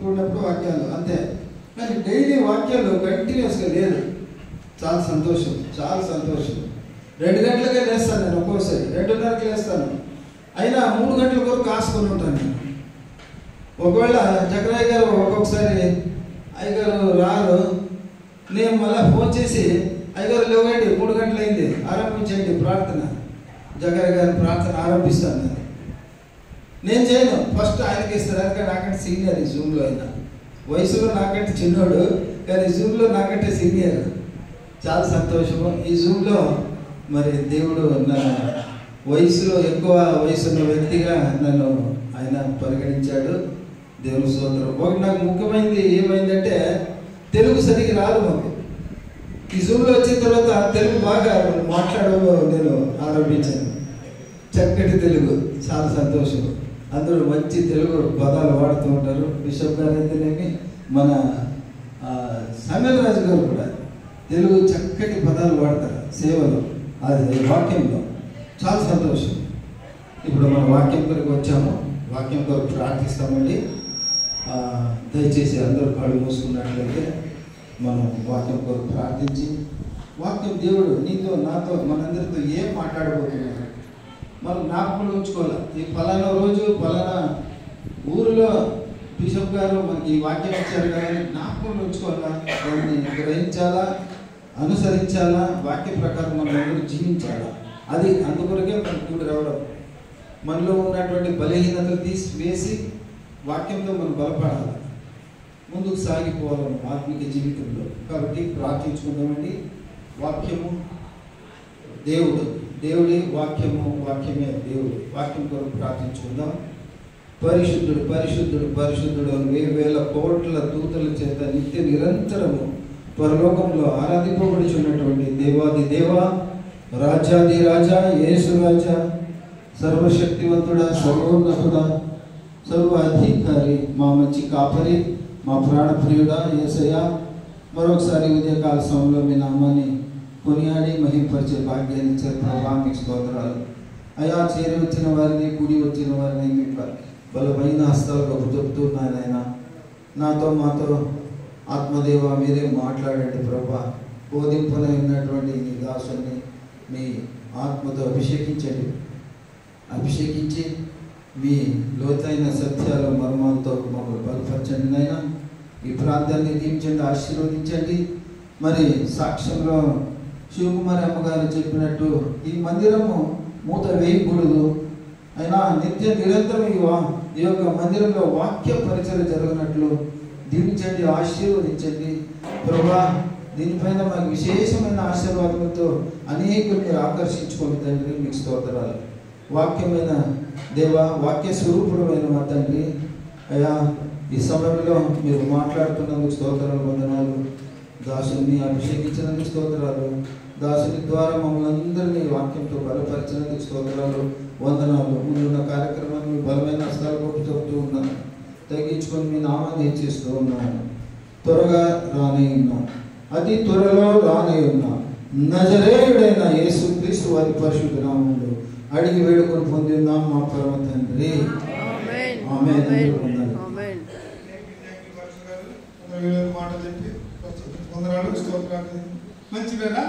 కూడినప్పుడు వాక్యాలు అంతే, కానీ డైలీ వాక్యాలు కంటిన్యూస్గా లేదు. చాలా సంతోషం, చాలా సంతోషం. 2 గంటలకే లేస్తాను నేను, ఒక్కోసారి 2:30కి లేస్తాను. అయినా 3 గంటల వరకు కాసుకొని ఉంటాను నేను. ఒకవేళ జకరయ్య గారు ఒక్కొక్కసారి అయ్యగారు రారు, నేను మళ్ళీ ఫోన్ చేసి అయ్యగారు లేవండి 3 గంటలైంది ఆరంభించండి ప్రార్థన, జకరయ్య గారి ప్రార్థన ఆరంభిస్తాను. నేను చేయను, ఫస్ట్ ఆయనకి ఇస్తారు. అందుకని నాకంటే సీనియర్ ఈ జూమ్లో. అయినా వయసులో నాకంటే చిన్నోడు, కానీ జూమ్లో నాకంటే సీనియర్. చాలా సంతోషము. ఈ జూమ్లో మరి దేవుడు నన్ను వయసులో ఎక్కువ వయసున్న వ్యక్తిగా నన్ను ఆయన పరిగణించాడు. దేవుని స్తోత్రం. ఒకటి నాకు ముఖ్యమైనది ఏమైందంటే, తెలుగు సరిగ్గా రాదు మాకు. ఈ జూమ్లో వచ్చిన తర్వాత తెలుగు బాగా మాట్లాడడం నేను ఆరంభించాను. చక్కటి తెలుగు, చాలా సంతోషం. అందరూ మంచి తెలుగు పదాలు వాడుతూ ఉంటారు. బిషప్ గారు అయితేనేమి, మన సమీర్ రాజు గారు కూడా తెలుగు చక్కటి పదాలు వాడతారు సేవలో, అది వాక్యంలో. చాలా సంతోషం. ఇప్పుడు మన వాక్యం కొరకు వచ్చాము, వాక్యం కొరకు ప్రార్థిస్తామండి. దయచేసి అందరూ కళ్ళు మూసుకున్నట్లయితే మనం వాక్యం కొరకు ప్రార్థించి, వాక్యం దేవుడు నీతో నాతో మనందరితో ఏం మాట్లాడబోతున్నారు మనం జ్ఞాపకం ఉంచుకోవాలి. ఈ ఫలానా రోజు ఫలానా ఊరిలో బిషప్ గారు మనకి ఈ వాక్యం ఇచ్చారు కదా అని జ్ఞాపకం ఉంచుకోవాలా, దాన్ని గ్రహించాలా, అనుసరించాలా, వాక్య ప్రకారం మనం అందరూ జీవించాలా. అది అందుకొరకే మనం కూడి రావడం. మనలో ఉన్నటువంటి బలహీనతలు తీసివేసి వాక్యంతో మనం బలపడాలి, ముందుకు సాగిపోవాలి ఆత్మిక జీవితంలో. కాబట్టి ప్రార్థించుకుందామండి. వాక్యము దేవుడు, దేవుడి వాక్యము, వాక్యమే దేవుడు. వాక్యం కొరకు ప్రార్థించుకుందాం. పరిశుద్ధుడు పరిశుద్ధుడు పరిశుద్ధుడు 1000 కోట్ల దూతల చేత నిత్య నిరంతరము పరలోకంలో ఆరాధింపబడుచున్నటువంటి దేవాది దేవ, రాజాది రాజా, యేసు రాజా, సర్వశక్తివంతుడా, సర్వోన్నతుడా, సర్వ అధికారి, మా మంచి కాపరి, మా ప్రాణప్రియుడా యేసయ్య, మరొకసారి ఉదయకాల సమయంలో మీ నామాన్ని కొనియాడి మహింపరిచే భాగ్యాన్ని ఇచ్చారు ప్రభా, మీకు స్తోత్రాలు. అయా, చేరి వచ్చిన వారిని, కూడి వచ్చిన వారిని మీ బలమైన హస్తాలు చెప్తున్నాను. ఆయన నాతో మాతో ఆత్మదేవ మీరే మాట్లాడండి ప్రభా. బోధింపనై ఉన్నటువంటి మీ దాసుని మీ ఆత్మతో అభిషేకించి మీ లోతైన సత్యాల మర్మాలతో మమ్మల్ని బలపరచండి నాయన. ఈ ప్రాంతాన్ని దీవించండి, ఆశీర్వదించండి. మరి సాక్ష్యంలో శివకుమారి అమ్మగారు చెప్పినట్టు ఈ మందిరము మూత వేయకూడదు, అయినా నిత్య నిరంతరం ఈ యొక్క మందిరంలో వాక్య పరిచయం జరిగినట్లు దీవించండి, ఆశీర్వదించండి ప్రభా. దీనిపైన మాకు విశేషమైన ఆశీర్వాదాలతో అనేకులు మీరు ఆకర్షించుకోండి తండ్రి, మీకు స్తోత్రాలు. వాక్యమైన దేవ, వాక్య స్వరూపుడమైన మా తండ్రి, అయ్యా ఈ సమయంలో మీరు మాట్లాడుతున్నందుకు స్తోత్రాలు, వందనాలు. దాసుని అభిషేకించినందుకు స్తోత్రాలు. దాసుని ద్వారా మమ్మల్ని అందరినీ వాక్యంతో బలపరిచినందుకు స్తోత్రాలు, వందనాలు. ముందున్న కార్యక్రమాన్ని మీ బలమైన హస్తాలు కొట్టు చెప్తూ ఉన్నాను. తగ్గించుకొని మీ నామాన్ని హెచ్చిస్తూ ఉన్నాను. త్వరగా రానే ఉన్నా, అతి త్వరలో రానే ఉన్నా నజరేయుడైన యేసు క్రీస్తు వారి పరిశుద్ధ నామములో అడిగి వేడుకొని పొంది ఉన్నాం మా పరమ తండ్రి. ఆమేన్. మాట చెప్పి వందనాలు స్తోత్రాలు. మంచిదేనా?